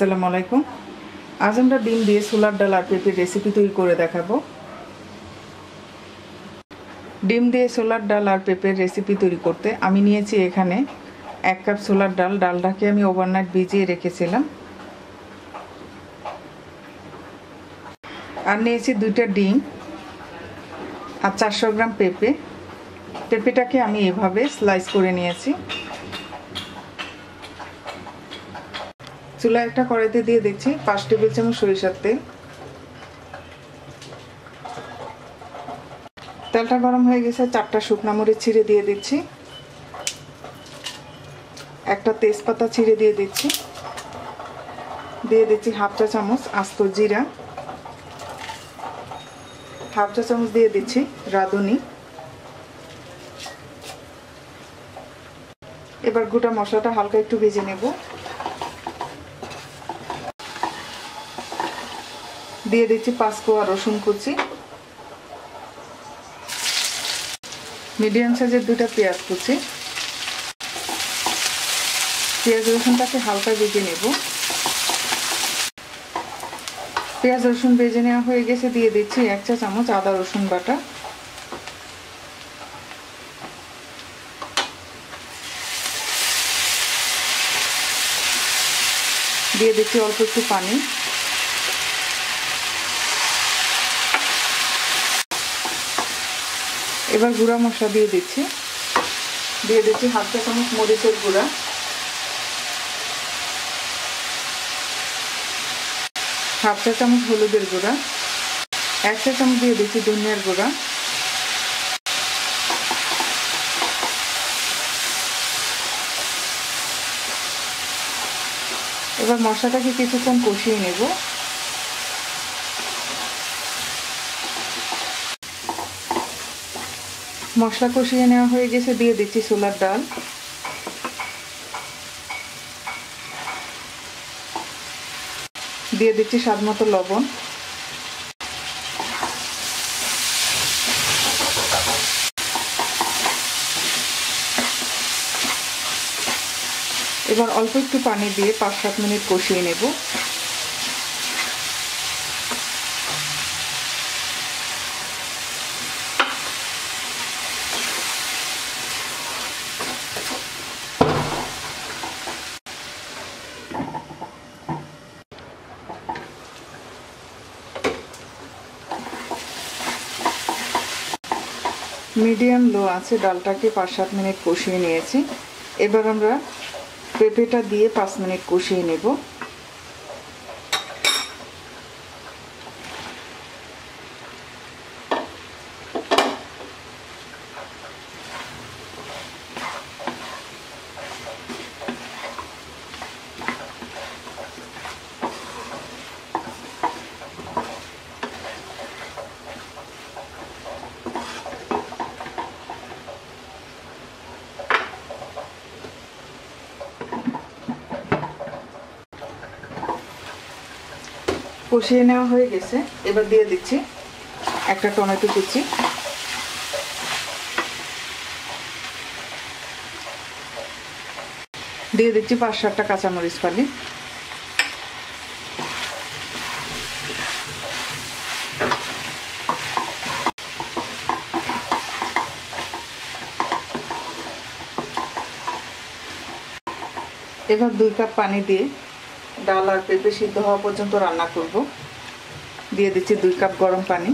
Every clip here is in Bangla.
আসসালামু আলাইকুম। আজ আমরা ডিম দিয়ে ছোলার ডাল আর পেঁপের রেসিপি তৈরি করে দেখাবো। ডিম দিয়ে ছোলার ডাল আর পেঁপের রেসিপি তৈরি করতে আমি নিয়েছি এখানে 1 কাপ ছোলার ডাল। ডালটাকে আমি ওভারনাইট ভিজিয়ে রেখেছিলাম। আর নিয়েছি 2টা ডিম আর 400 গ্রাম পেঁপে। পেঁপেটাকে আমি এভাবে স্লাইস করে নিয়েছি। চুলায় একটা কড়াইতে দিয়ে দিচ্ছি 5 টেবিল চামচ সরিষার তেল। তেলটা গরম হয়ে গেছে, 4টা শুকনো মরিচ ছিঁড়ে দিয়ে দিচ্ছি, একটা তেজপাতা ছিঁড়ে দিয়ে দিচ্ছি, দিয়ে দিচ্ছি হাফ চা চামচ আস্ত জিরা, হাফ চা চামচ দিয়ে দিচ্ছি রাঁধুনি। এবার গোটা মশলাটা হালকা একটু ভেজে নেব। দিয়ে দিচ্ছি 5 কোয়া রসুন কুচি, মিডিয়াম সাইজের 2টা পেঁয়াজ কুচি। পেঁয়াজ রসুনটাকে হালকা ভেজে নেব। পেঁয়াজ রসুন ভেজে নেওয়া হয়ে গেছে, দিয়ে দিচ্ছি 1 চা চামচ আদা রসুন বাটা। দিয়ে দিচ্ছি অল্প একটু পানি। এবার গুঁড়া মশলা দিয়ে দিচ্ছি হাফ চা চামচ মরিচের গুঁড়া, হাফ চা চামচ হলুদের গুঁড়া, 1 চা চামচ দিয়ে দিচ্ছি ধনিয়ার গুঁড়া। এবার মশলাটাকে কিছুক্ষণ কষিয়ে নেব। মশলা কষিয়ে নেওয়া হয়ে গেছে, দিয়ে দিচ্ছি ছোলার ডাল। দিয়ে দিচ্ছি স্বাদ মতো লবণ। এবার অল্প একটু পানি দিয়ে 5-7 মিনিট কষিয়ে নেব। মিডিয়াম লো আছে ডালটাকে 5-7 মিনিট কষিয়ে নিয়েছি। এবার আমরা পেঁপেটা দিয়ে 5 মিনিট কষিয়ে নেব। কষিয়ে নেওয়া হয়ে গেছে, এবার দিয়ে দিচ্ছি একটা টমেটো কুচি, দিয়ে দিচ্ছি 5-7টা কাঁচামরিচ ফালি। এবার 2 কাপ পানি দিয়ে ডাল আর পেঁপে সিদ্ধ হওয়া পর্যন্ত রান্না করব। দিয়ে দিচ্ছি 2 কাপ গরম পানি।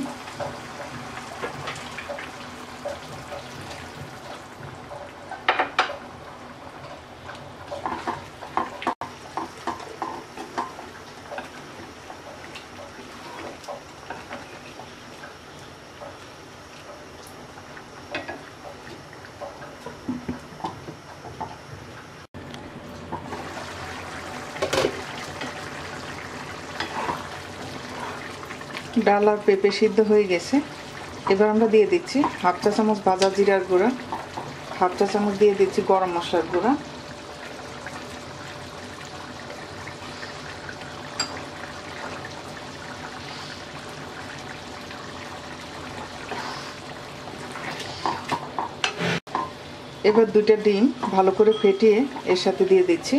ডাল আর পেঁপে সিদ্ধ হয়ে গেছে। এবার আমরা দিয়ে দিচ্ছি হাফ চা চামচ ভাজা জিরার গুঁড়া, হাফ চা চামচ দিয়ে দিচ্ছি গরম মশলার গুঁড়া, এবার 2টা ডিম ভালো করে ফেটিয়ে এর সাথে দিয়ে দিচ্ছি।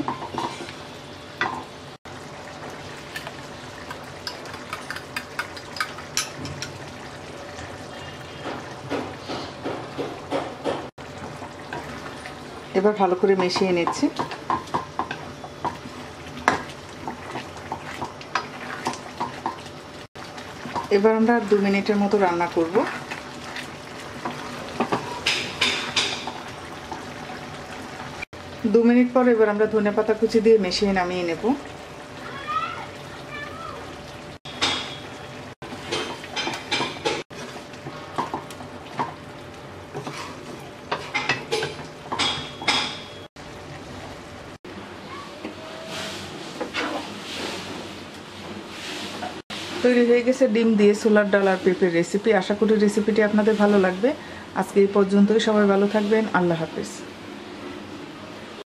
এবার ভালো করে মিশিয়ে নিচ্ছি। এবার আমরা 2 মিনিটের মতো রান্না করব। 2 মিনিট পর এবার আমরা ধনেপাতা কুচি দিয়ে মিশিয়ে নামিয়ে নেব। তৈরি হয়ে গেছে ডিম দিয়ে ছোলার ডাল আর পেঁপের রেসিপি। আশা করি রেসিপিটি আপনাদের ভালো লাগবে। আজকে এই পর্যন্তই। সবাই ভালো থাকবেন। আল্লাহ হাফেজ।